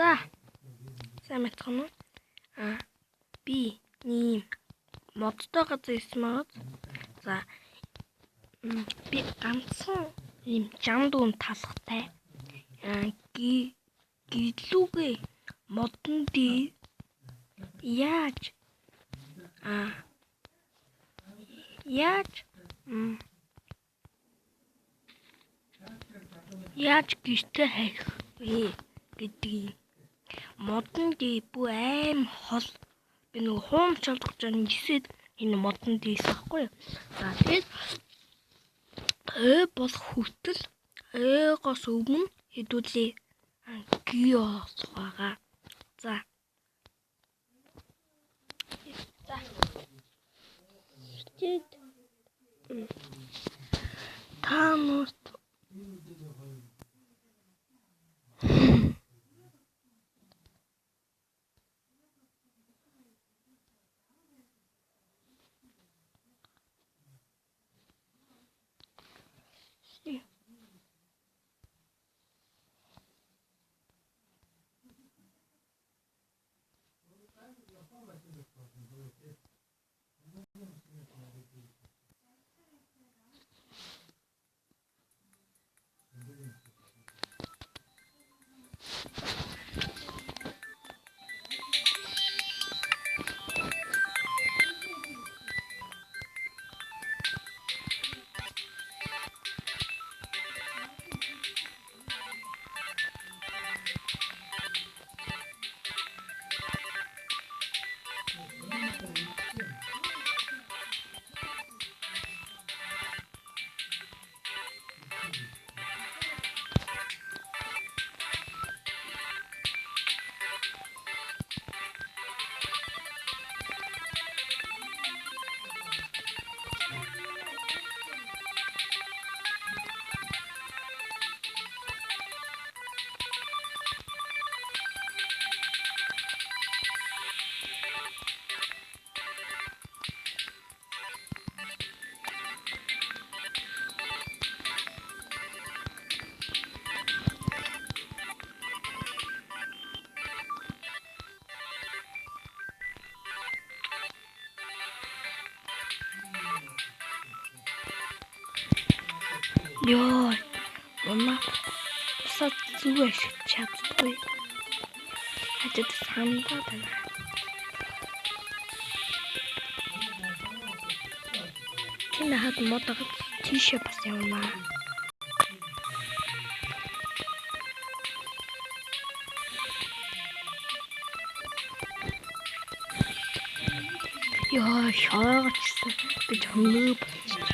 За. Сайн мэдхэн үү? Би ийм модтой газар ирсэн байгаа. За. Би ганцхан ийм жамдуун талхтай. Гэлүүгээ модон дээр яаж гэртээ хайх вэ гэдгийг модон дээр бүх аим хол би нэг хуум чалдах гэж нисээд энэ модон дээрс ахгүй. За тэгээд бол хүртэл гос өмнө хэдүүлээ гиос байгаа. За. Танус ёо мама сад зүгээр чаддгүй. Хажууд сандаа байна. Чиний хад модогд тийшээ бас явна. Ёо шоогчсан гэж хөнгөө болчих.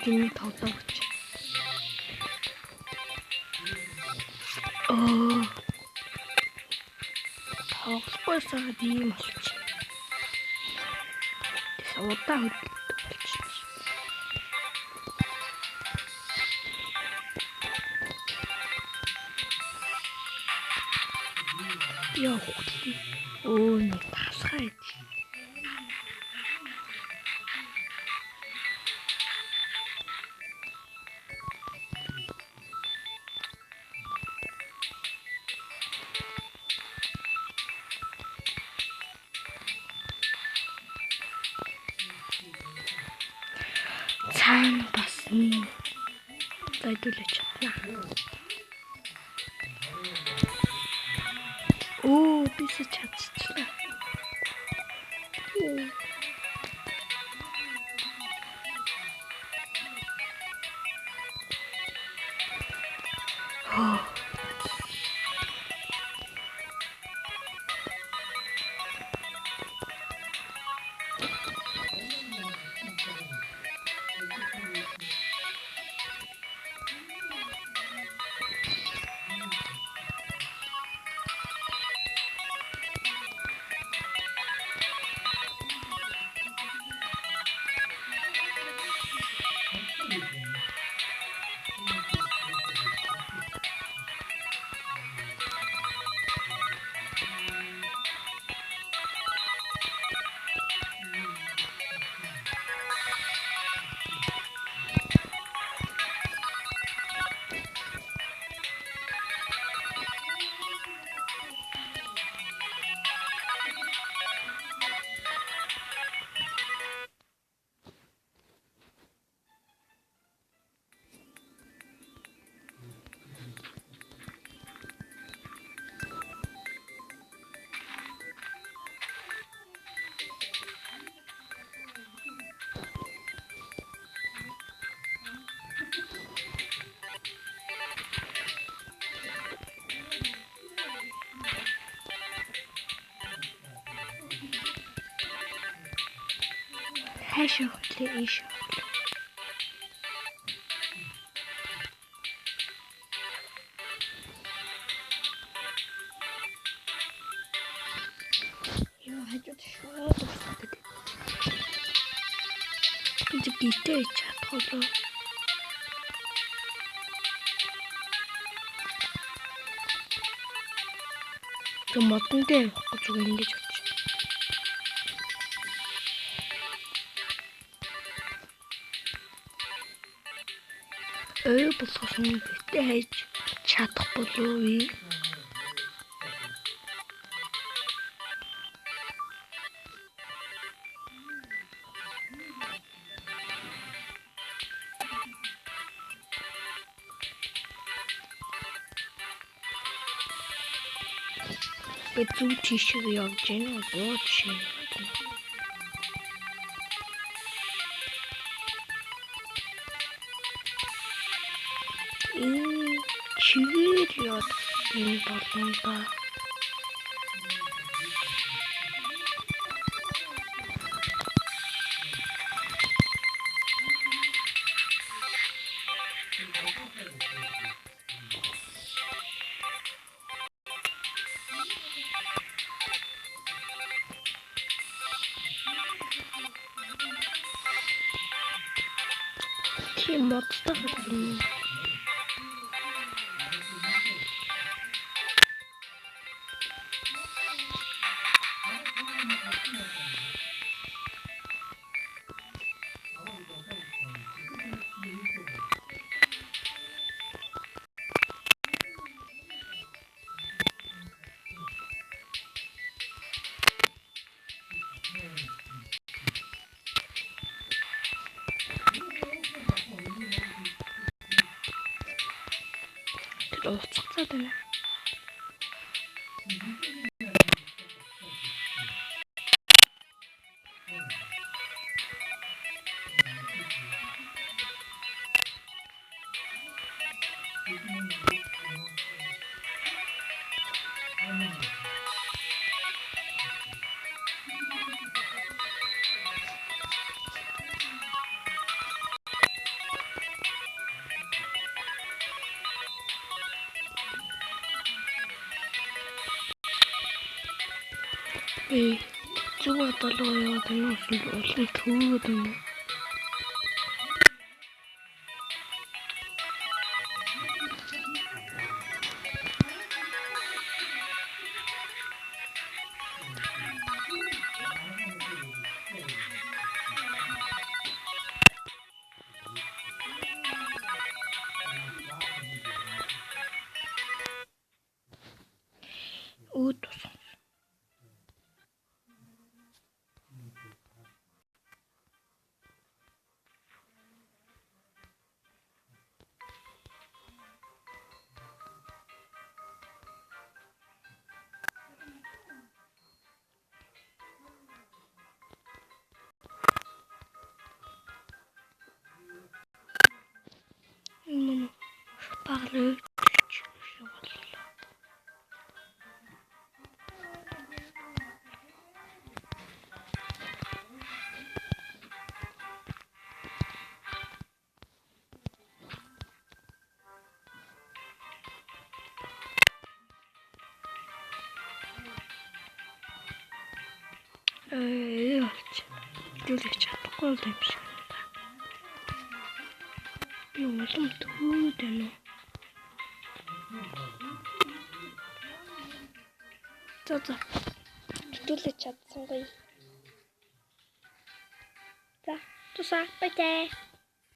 Дими тоглож. Тоглохгүйсаа ийм болчих. Тэс удаа хөдөлдөг болчих. Яа. Нэг тасгай. Цаана бас нэг зайдуулж чадна. Бис чадчихлаа. Ийшээ хөтлөө, ийшээ. Яа, хажууд шууд усдаг. Энд гитээ чадхолоо. Модон дээр явахгүй зүгээр ингэж очив. Ой босгосон битээ хайж чадах болов уу? Зүү тийшээ явж гэнэ бод шиг. Чигээр яд энэ болно да. Тийм модтой юм. Уццаад байна. Зүгээр болоо яваад энэ улам төвөөд юм. Үүд тус. Parle. Хэлүүлж чадахгүй юм шиг байна. Би улам төвөөд байна. За. Хэлүүлж чадсан гоё. За, тусаа бай.